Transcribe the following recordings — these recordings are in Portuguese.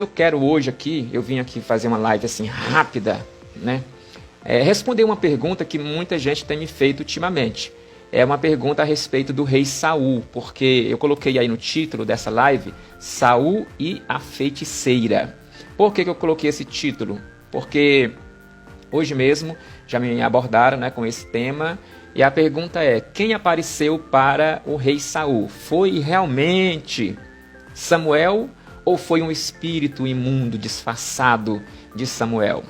Eu quero hoje aqui, eu vim aqui fazer uma live assim rápida, né? Responder uma pergunta que muita gente tem me feito ultimamente. É uma pergunta a respeito do rei Saul, porque eu coloquei aí no título dessa live, Saul e a feiticeira. Por que eu coloquei esse título? Porque hoje mesmo já me abordaram, né, com esse tema, e a pergunta é, quem apareceu para o rei Saul? Foi realmente Samuel ou foi um espírito imundo disfarçado de Samuel?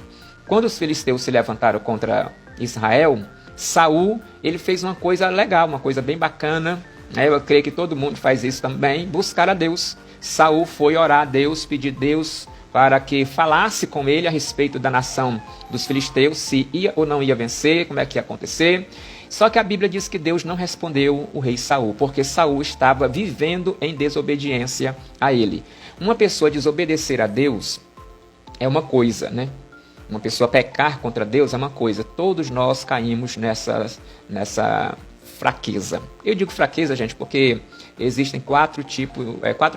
Quando os filisteus se levantaram contra Israel, Saul, ele fez uma coisa legal, uma coisa bem bacana, né? Eu creio que todo mundo faz isso também, buscar a Deus. Saul foi orar a Deus, pedir a Deus para que falasse com ele a respeito da nação dos filisteus, se ia ou não ia vencer, como é que ia acontecer. Só que a Bíblia diz que Deus não respondeu o rei Saul, porque Saul estava vivendo em desobediência a ele. Uma pessoa desobedecer a Deus é uma coisa, né? Uma pessoa pecar contra Deus é uma coisa. Todos nós caímos nessa fraqueza. Eu digo fraqueza, gente, porque existem quatro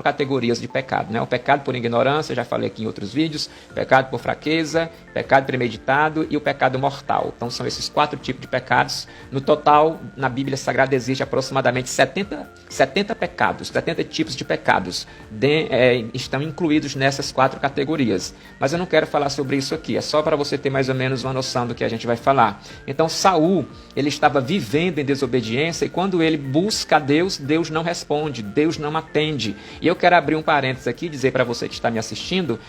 categorias de pecado, né? O pecado por ignorância, já falei aqui em outros vídeos, pecado por fraqueza, pecado premeditado e o pecado mortal. Então são esses 4 tipos de pecados. No total, na Bíblia Sagrada existe aproximadamente 70 pecados, 70 tipos de pecados estão incluídos nessas 4 categorias. Mas eu não quero falar sobre isso aqui, é só para você ter mais ou menos uma noção do que a gente vai falar. Então Saul, ele estava vivendo em desobediência e quando ele busca a Deus, Deus não responde, Deus não atende. E eu quero abrir um parênteses aqui e dizer para você que está me assistindo,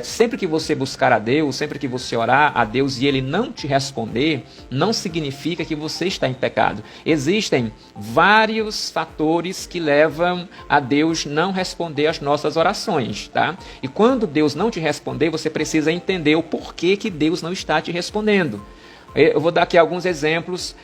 sempre que você buscar a Deus, sempre que você orar a Deus e Ele não te responder, não significa que você está em pecado. Existem vários fatores que levam a Deus não responder às nossas orações, tá? E quando Deus não te responder, você precisa entender o porquê que Deus não está te respondendo. Eu vou dar aqui alguns exemplos.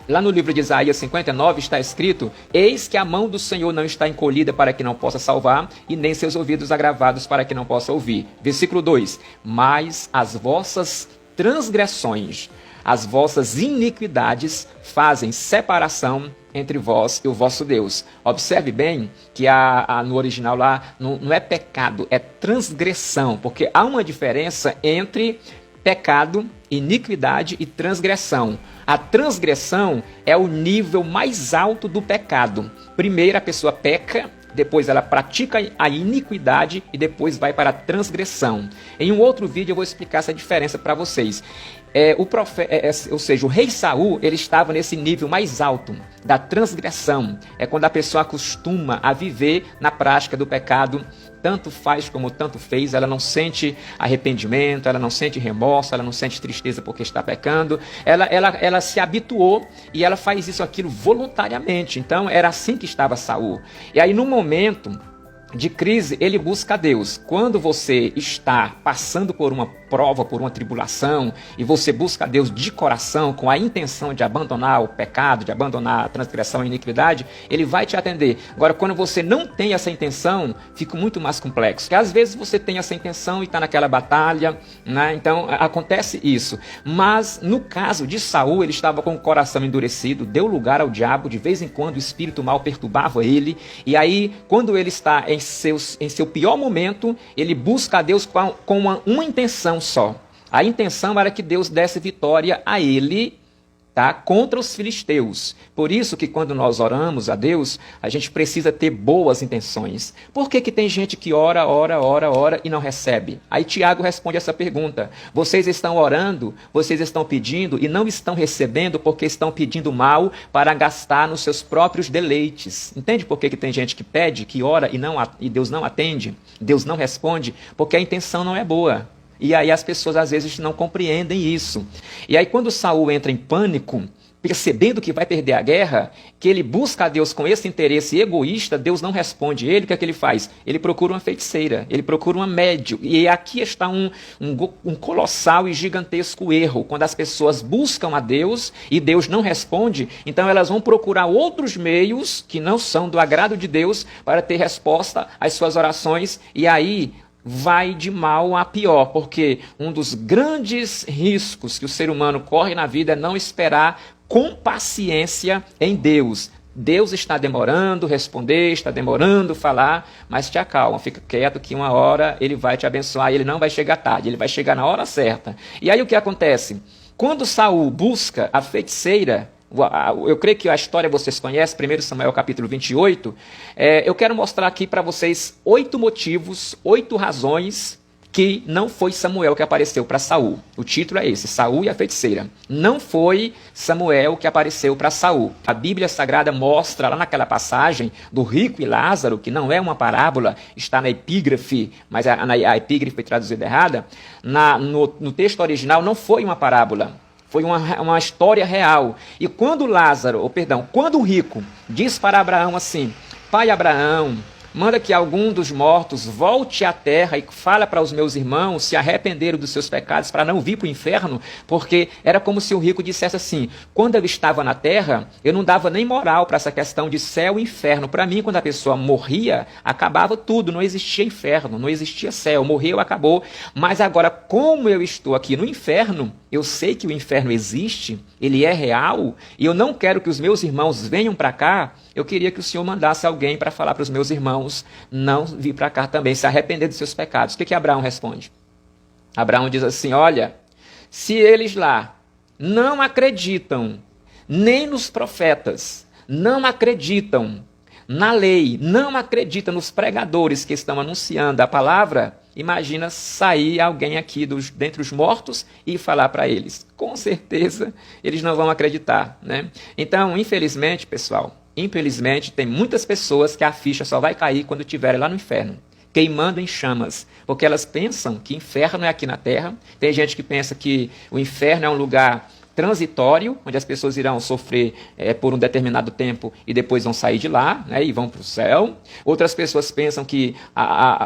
Lá no livro de Isaías 59 está escrito: eis que a mão do Senhor não está encolhida para que não possa salvar, e nem seus ouvidos agravados para que não possa ouvir. Versículo 2: mas as vossas transgressões, as vossas iniquidades fazem separação entre vós e o vosso Deus. Observe bem que no original lá não é pecado, é transgressão, porque há uma diferença entre pecado, iniquidade e transgressão. A transgressão é o nível mais alto do pecado. Primeiro a pessoa peca, depois ela pratica a iniquidade e depois vai para a transgressão. Em um outro vídeo eu vou explicar essa diferença para vocês. Ou seja, o rei Saul, ele estava nesse nível mais alto da transgressão. É quando a pessoa acostuma a viver na prática do pecado, tanto faz como tanto fez, ela não sente arrependimento, ela não sente remorso, ela não sente tristeza porque está pecando, ela se habituou e ela faz isso aquilo voluntariamente. Então era assim que estava Saul. E aí no momento de crise, ele busca a Deus. Quando você está passando por uma prova, por uma tribulação, e você busca a Deus de coração, com a intenção de abandonar o pecado, de abandonar a transgressão e a iniquidade, Ele vai te atender. Agora, quando você não tem essa intenção, fica muito mais complexo. Porque às vezes você tem essa intenção e está naquela batalha, né? Então acontece isso. Mas no caso de Saul, ele estava com o coração endurecido, deu lugar ao diabo, de vez em quando o espírito mal perturbava ele, e aí quando ele está em seu pior momento, ele busca a Deus com uma intenção só. A intenção era que Deus desse vitória a ele, tá? Contra os filisteus. Por isso que quando nós oramos a Deus, a gente precisa ter boas intenções. Por que tem gente que ora e não recebe? Aí Tiago responde essa pergunta: vocês estão orando, vocês estão pedindo e não estão recebendo porque estão pedindo mal para gastar nos seus próprios deleites. Entende por que tem gente que pede, que ora e Deus não atende? Deus não responde? Porque a intenção não é boa. E aí as pessoas às vezes não compreendem isso. E aí quando Saul entra em pânico, percebendo que vai perder a guerra, que ele busca a Deus com esse interesse egoísta, Deus não responde ele, o que é que ele faz? Ele procura uma feiticeira, ele procura uma médium. E aqui está um colossal e gigantesco erro. Quando as pessoas buscam a Deus e Deus não responde, então elas vão procurar outros meios que não são do agrado de Deus para ter resposta às suas orações. E aí vai de mal a pior, porque um dos grandes riscos que o ser humano corre na vida é não esperar com paciência em Deus. Deus está demorando responder, está demorando falar, mas te acalma, fica quieto que uma hora ele vai te abençoar e ele não vai chegar tarde, ele vai chegar na hora certa. E aí o que acontece? Quando Saul busca a feiticeira, eu creio que a história vocês conhecem, 1 Samuel capítulo 28, eu quero mostrar aqui para vocês 8 motivos, 8 razões que não foi Samuel que apareceu para Saul. O título é esse, Saul e a feiticeira. Não foi Samuel que apareceu para Saul. A Bíblia Sagrada mostra lá naquela passagem do rico e Lázaro, que não é uma parábola, está na epígrafe, mas a epígrafe foi traduzida errada. No texto original não foi uma parábola, foi uma história real. E quando quando o rico diz para Abraão assim, pai Abraão, manda que algum dos mortos volte à terra e fala para os meus irmãos se arrependeram dos seus pecados para não vir para o inferno, porque era como se o rico dissesse assim, quando eu estava na terra, eu não dava nem moral para essa questão de céu e inferno. Para mim, quando a pessoa morria, acabava tudo, não existia inferno, não existia céu, morreu, acabou. Mas agora, como eu estou aqui no inferno, eu sei que o inferno existe, ele é real, e eu não quero que os meus irmãos venham para cá, eu queria que o Senhor mandasse alguém para falar para os meus irmãos não vir para cá também, se arrepender dos seus pecados. O que Abraão responde? Abraão diz assim, olha, se eles lá não acreditam nem nos profetas, não acreditam na lei, não acreditam nos pregadores que estão anunciando a palavra, imagina sair alguém aqui dentre os mortos e falar para eles. Com certeza eles não vão acreditar, né? Então, infelizmente, pessoal, tem muitas pessoas que a ficha só vai cair quando estiverem lá no inferno, queimando em chamas, porque elas pensam que inferno é aqui na terra. Tem gente que pensa que o inferno é um lugar transitório, onde as pessoas irão sofrer por um determinado tempo e depois vão sair de lá, né, e vão para o céu. Outras pessoas pensam que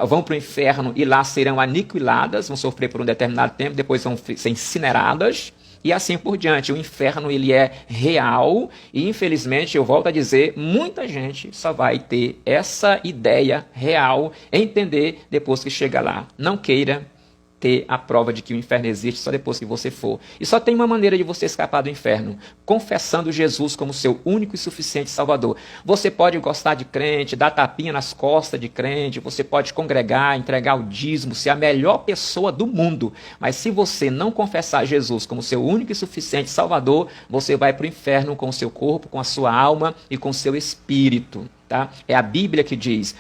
vão para o inferno e lá serão aniquiladas, vão sofrer por um determinado tempo, depois vão ser incineradas. E assim por diante. O inferno ele é real e, infelizmente, eu volto a dizer, muita gente só vai ter essa ideia real, entender depois que chega lá. Não queira ter a prova de que o inferno existe só depois que você for. E só tem uma maneira de você escapar do inferno, confessando Jesus como seu único e suficiente Salvador. Você pode gostar de crente, dar tapinha nas costas de crente, você pode congregar, entregar o dízimo, ser a melhor pessoa do mundo, mas se você não confessar Jesus como seu único e suficiente Salvador, você vai para o inferno com o seu corpo, com a sua alma e com o seu espírito. Tá? É a Bíblia que diz,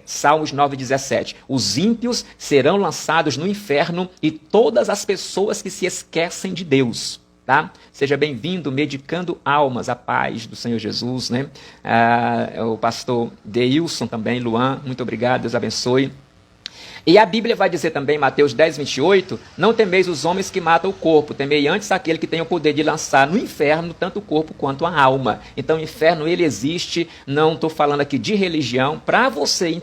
Salmos 9,17, os ímpios serão lançados no inferno e todas as pessoas que se esquecem de Deus. Tá? Seja bem-vindo, Medicando Almas, a paz do Senhor Jesus, né? O pastor Deilson também, Luan, muito obrigado, Deus abençoe. E a Bíblia vai dizer também, Mateus 10, 28, não temeis os homens que matam o corpo, temei antes aquele que tem o poder de lançar no inferno tanto o corpo quanto a alma. Então o inferno ele existe, não estou falando aqui de religião, para você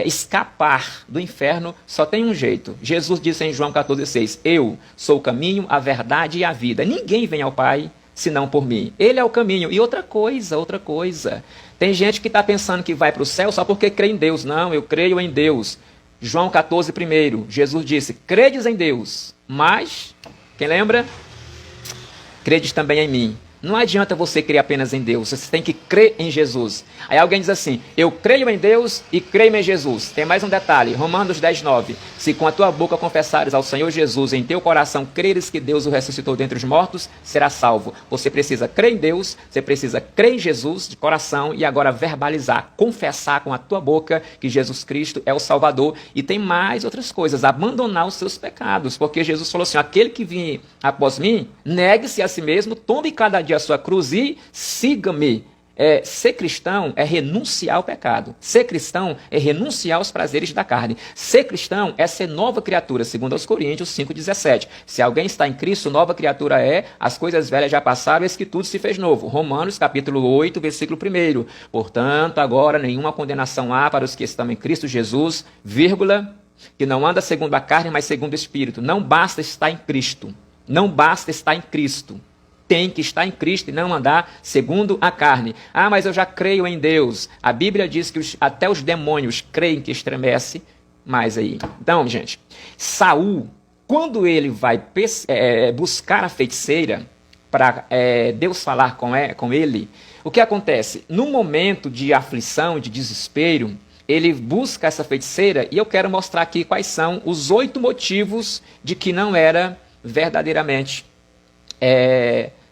escapar do inferno só tem um jeito. Jesus disse em João 14,6, eu sou o caminho, a verdade e a vida, ninguém vem ao Pai senão por mim. Ele é o caminho. E outra coisa. Tem gente que está pensando que vai para o céu só porque crê em Deus. Não, eu creio em Deus. João 14, primeiro, Jesus disse, credes em Deus, mas, quem lembra? Credes também em mim. Não adianta você crer apenas em Deus, você tem que crer em Jesus. Aí alguém diz assim, eu creio em Deus e creio em Jesus. Tem mais um detalhe, Romanos 10, 9. Se com a tua boca confessares ao Senhor Jesus, em teu coração creres que Deus o ressuscitou dentre os mortos, será salvo. Você precisa crer em Deus, você precisa crer em Jesus de coração e agora verbalizar, confessar com a tua boca que Jesus Cristo é o Salvador. E tem mais outras coisas, abandonar os seus pecados, porque Jesus falou assim, aquele que vir após mim, negue-se a si mesmo, tome cada dia a sua cruz e siga-me. Ser cristão é renunciar ao pecado. Ser cristão é renunciar aos prazeres da carne. Ser cristão é ser nova criatura, segundo aos Coríntios 5,17. Se alguém está em Cristo, nova criatura é, as coisas velhas já passaram, eis que tudo se fez novo. Romanos capítulo 8, versículo 1. Portanto, agora nenhuma condenação há para os que estão em Cristo Jesus, vírgula, que não anda segundo a carne, mas segundo o Espírito. Não basta estar em Cristo. Não basta estar em Cristo. Tem que estar em Cristo e não andar segundo a carne. Ah, mas eu já creio em Deus. A Bíblia diz que até os demônios creem que estremece. Mas aí. Então, gente, Saul, quando ele vai buscar a feiticeira, para Deus falar com ele, o que acontece? No momento de aflição, de desespero, ele busca essa feiticeira e eu quero mostrar aqui quais são os 8 motivos de que não era verdadeiramente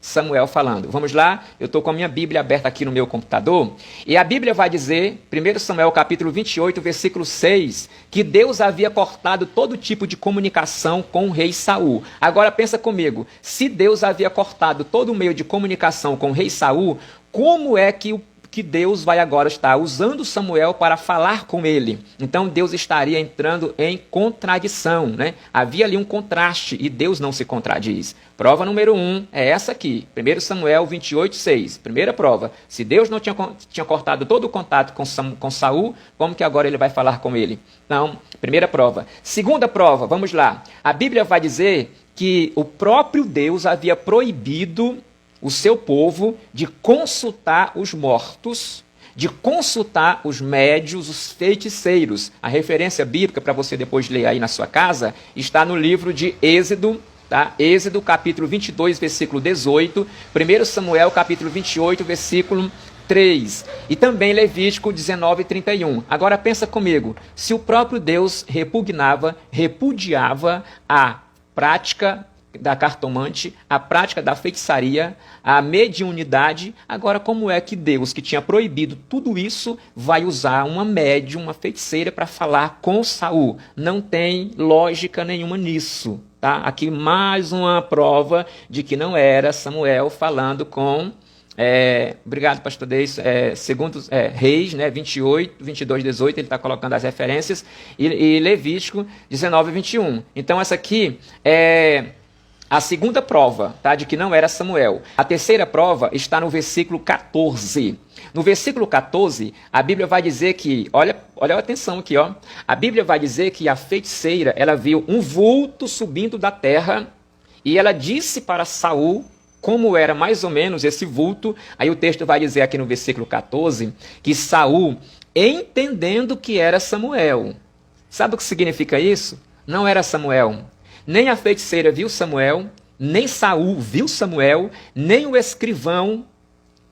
Samuel falando. Vamos lá, eu estou com a minha Bíblia aberta aqui no meu computador, e a Bíblia vai dizer, 1 Samuel capítulo 28, versículo 6, que Deus havia cortado todo tipo de comunicação com o rei Saul. Agora pensa comigo, se Deus havia cortado todo o meio de comunicação com o rei Saul, como é que Deus vai agora estar usando Samuel para falar com ele? Então Deus estaria entrando em contradição, né? Havia ali um contraste e Deus não se contradiz. Prova número 1 é essa aqui, 1 Samuel 28, 6. Primeira prova, se Deus não tinha cortado todo o contato com Saul, como que agora ele vai falar com ele? Não, primeira prova. Segunda prova, vamos lá. A Bíblia vai dizer que o próprio Deus havia proibido o seu povo de consultar os mortos, de consultar os médios, os feiticeiros. A referência bíblica, para você depois ler aí na sua casa, está no livro de Êxodo, tá? Êxodo capítulo 22, versículo 18, 1 Samuel capítulo 28, versículo 3, e também Levítico 19, 31. Agora pensa comigo, se o próprio Deus repudiava a prática da cartomante, a prática da feitiçaria, a mediunidade, agora como é que Deus, que tinha proibido tudo isso, vai usar uma médium, uma feiticeira para falar com Saul? Não tem lógica nenhuma nisso, tá? Aqui mais uma prova de que não era Samuel falando com obrigado, pastor Deis, segundo Reis, né, 28, 22, 18, ele está colocando as referências, e Levítico 19, 21. Então essa aqui é a segunda prova, tá, de que não era Samuel. A terceira prova está no versículo 14. No versículo 14, a Bíblia vai dizer que, olha atenção aqui, ó. A Bíblia vai dizer que a feiticeira, ela viu um vulto subindo da terra e ela disse para Saul como era mais ou menos esse vulto. Aí o texto vai dizer aqui no versículo 14 que Saul, entendendo que era Samuel. Sabe o que significa isso? Não era Samuel. Nem a feiticeira viu Samuel, nem Saul viu Samuel, nem o escrivão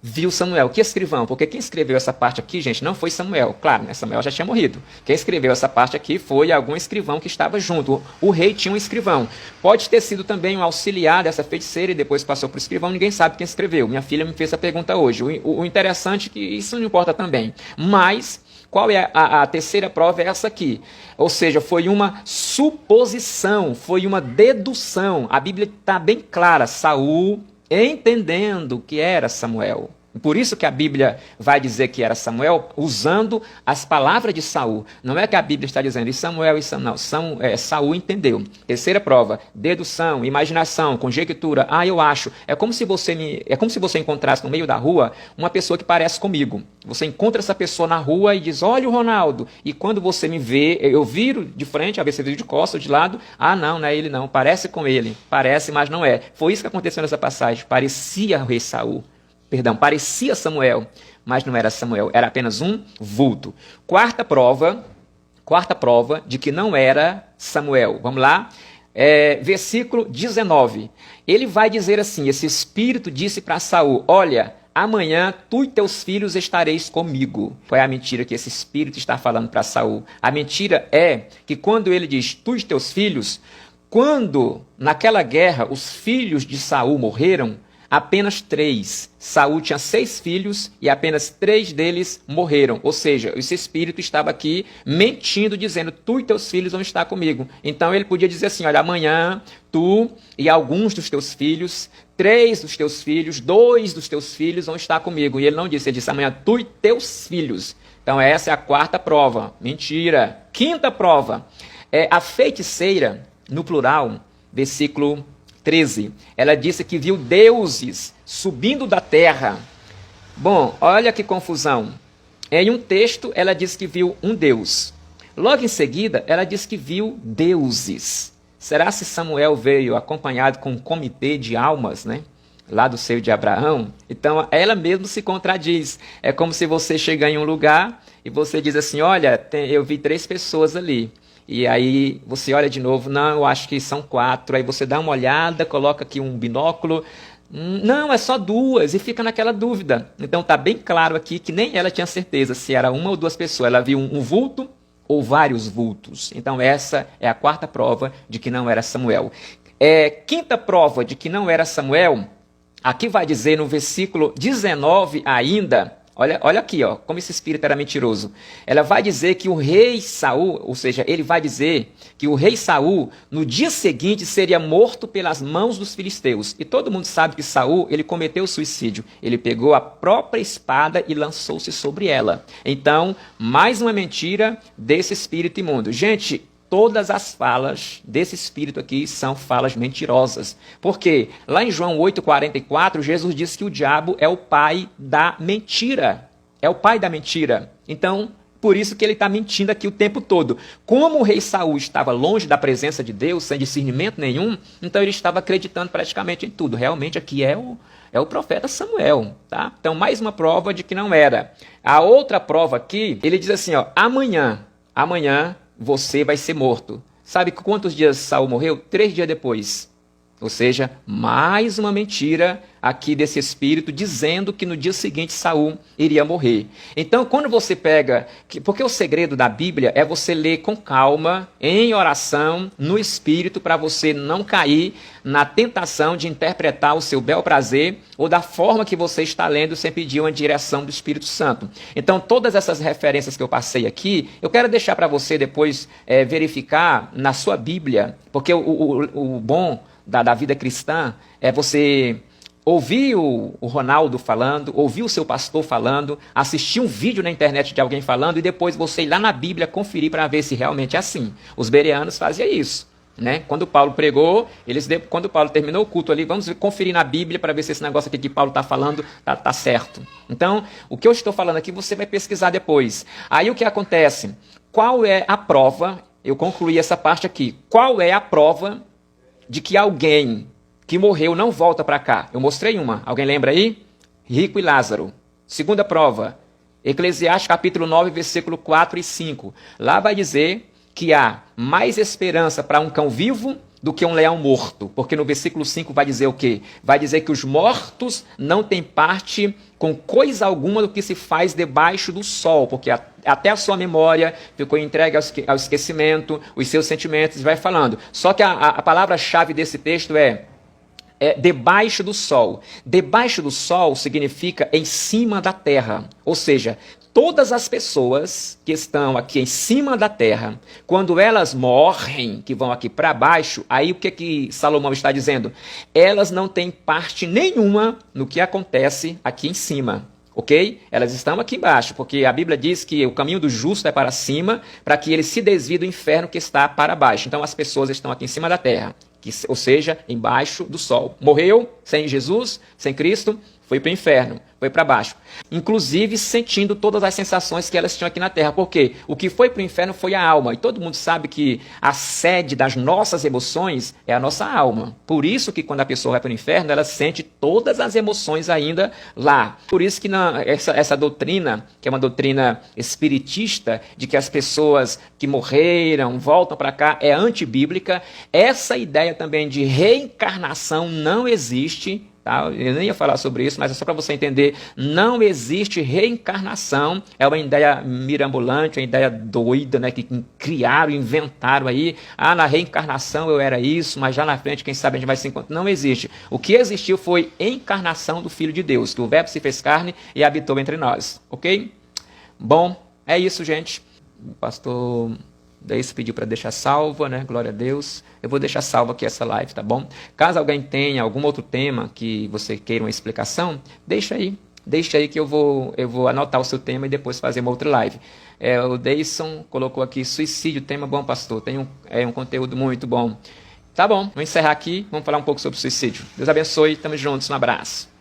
viu Samuel. Que escrivão? Porque quem escreveu essa parte aqui, gente, não foi Samuel. Claro, né? Samuel já tinha morrido. Quem escreveu essa parte aqui foi algum escrivão que estava junto. O rei tinha um escrivão. Pode ter sido também um auxiliar dessa feiticeira e depois passou para o escrivão. Ninguém sabe quem escreveu. Minha filha me fez essa pergunta hoje. O interessante é que isso não importa também. Mas qual é a terceira prova? É essa aqui. Ou seja, foi uma suposição, foi uma dedução. A Bíblia está bem clara. Saul entendendo que era Samuel. Por isso que a Bíblia vai dizer que era Samuel, usando as palavras de Saul. Não é que a Bíblia está dizendo, e Samuel, não. Saul entendeu. Terceira prova, dedução, imaginação, conjectura. Eu acho. É como se você encontrasse no meio da rua uma pessoa que parece comigo. Você encontra essa pessoa na rua e diz, olha o Ronaldo. E quando você me vê, eu viro de frente, a ver se viro de costas, de lado. Não é ele não. Parece com ele. Parece, mas não é. Foi isso que aconteceu nessa passagem. Parecia o rei Saul. Parecia Samuel, mas não era Samuel, era apenas um vulto. Quarta prova de que não era Samuel. Vamos lá? Versículo 19. Ele vai dizer assim, esse espírito disse para Saul, olha, amanhã tu e teus filhos estareis comigo. Qual é a mentira que esse espírito está falando para Saul? A mentira é que quando ele diz tu e teus filhos, quando naquela guerra os filhos de Saul morreram, apenas 3. Saul tinha 6 filhos e apenas 3 deles morreram. Ou seja, esse espírito estava aqui mentindo, dizendo, tu e teus filhos vão estar comigo. Então ele podia dizer assim, olha, amanhã tu e alguns dos teus filhos, 3 dos teus filhos, 2 dos teus filhos vão estar comigo. E ele não disse, ele disse, amanhã tu e teus filhos. Então essa é a quarta prova. Mentira. Quinta prova. A feiticeira, no plural, versículo 13, ela disse que viu deuses subindo da terra. Bom, olha que confusão. Em um texto, ela disse que viu um deus. Logo em seguida, ela disse que viu deuses. Será se Samuel veio acompanhado com um comitê de almas, né? Lá do seio de Abraão? Então, ela mesma se contradiz. É como se você chegar em um lugar e você diz assim, olha, eu vi 3 pessoas ali. E aí você olha de novo, não, eu acho que são 4. Aí você dá uma olhada, coloca aqui um binóculo, Não, é só duas, e fica naquela dúvida. Então está bem claro aqui que nem ela tinha certeza se era uma ou duas pessoas. Ela viu um vulto ou vários vultos. Então essa é a quarta prova de que não era Samuel. Quinta prova de que não era Samuel, aqui vai dizer no versículo 19 ainda. Olha aqui, ó, como esse espírito era mentiroso. Ela vai dizer que o rei Saul, ou seja, ele vai dizer que o rei Saul, no dia seguinte, seria morto pelas mãos dos filisteus. E todo mundo sabe que Saul, ele cometeu suicídio. Ele pegou a própria espada e lançou-se sobre ela. Então, mais uma mentira desse espírito imundo. Gente, todas as falas desse espírito aqui são falas mentirosas. Porque lá em João 8,44, Jesus diz que o diabo é o pai da mentira. É o pai da mentira. Então, por isso que ele está mentindo aqui o tempo todo. Como o rei Saul estava longe da presença de Deus, sem discernimento nenhum, então ele estava acreditando praticamente em tudo. Realmente aqui é o profeta Samuel. Tá? Então, mais uma prova de que não era. A outra prova aqui, ele diz assim, ó, amanhã você vai ser morto. Sabe quantos dias Saul morreu? 3 dias depois. Ou seja, mais uma mentira aqui desse espírito dizendo que no dia seguinte Saul iria morrer. Então, quando você pega... Porque o segredo da Bíblia é você ler com calma, em oração, no espírito, para você não cair na tentação de interpretar o seu bel prazer ou da forma que você está lendo sem pedir uma direção do Espírito Santo. Então, todas essas referências que eu passei aqui, eu quero deixar para você depois verificar na sua Bíblia, porque o bom da vida cristã é você ouvir o Ronaldo falando, ouvir o seu pastor falando, assistir um vídeo na internet de alguém falando e depois você ir lá na Bíblia conferir para ver se realmente é assim. Os bereanos faziam isso. Né? Quando Paulo pregou, quando Paulo terminou o culto ali, vamos conferir na Bíblia para ver se esse negócio aqui que Paulo está falando tá certo. Então, o que eu estou falando aqui, você vai pesquisar depois. Aí o que acontece? Qual é a prova? Eu concluí essa parte aqui. Qual é a prova de que alguém que morreu não volta para cá? Eu mostrei uma. Alguém lembra aí? Rico e Lázaro. Segunda prova. Eclesiastes capítulo 9, versículo 4 e 5. Lá vai dizer que há mais esperança para um cão vivo do que um leão morto. Porque no versículo 5 vai dizer o quê? Vai dizer que os mortos não têm parte com coisa alguma do que se faz debaixo do sol, porque até a sua memória ficou entregue ao esquecimento, os seus sentimentos, vai falando. Só que a palavra-chave desse texto é debaixo do sol. Debaixo do sol significa em cima da terra, ou seja, todas as pessoas que estão aqui em cima da terra, quando elas morrem, que vão aqui para baixo, aí o que Salomão está dizendo? Elas não têm parte nenhuma no que acontece aqui em cima, ok? Elas estão aqui embaixo, porque a Bíblia diz que o caminho do justo é para cima, para que ele se desvie do inferno que está para baixo. Então as pessoas estão aqui em cima da terra, ou seja, embaixo do sol. Morreu sem Jesus, sem Cristo, foi para o inferno, foi para baixo. Inclusive sentindo todas as sensações que elas tinham aqui na terra. Porque o que foi para o inferno foi a alma. E todo mundo sabe que a sede das nossas emoções é a nossa alma. Por isso que quando a pessoa vai para o inferno, ela sente todas as emoções ainda lá. Por isso que essa doutrina, que é uma doutrina espiritista, de que as pessoas que morreram voltam para cá, é antibíblica. Essa ideia também de reencarnação não existe. Eu nem ia falar sobre isso, mas é só para você entender, não existe reencarnação, é uma ideia mirabolante, uma ideia doida, né, que criaram, inventaram aí, na reencarnação eu era isso, mas já na frente, quem sabe a gente vai se encontrar. Não existe. O que existiu foi encarnação do Filho de Deus, que o Verbo se fez carne e habitou entre nós, ok? Bom, é isso, gente. O pastor... Daí se pediu para deixar salva, né? Glória a Deus. Eu vou deixar salva aqui essa live, tá bom? Caso alguém tenha algum outro tema que você queira uma explicação, deixa aí. Deixa aí que eu vou anotar o seu tema e depois fazer uma outra live. O Deison colocou aqui, suicídio, tema bom, pastor. Tem um conteúdo muito bom. Tá bom, vou encerrar aqui. Vamos falar um pouco sobre suicídio. Deus abençoe, estamos juntos, um abraço.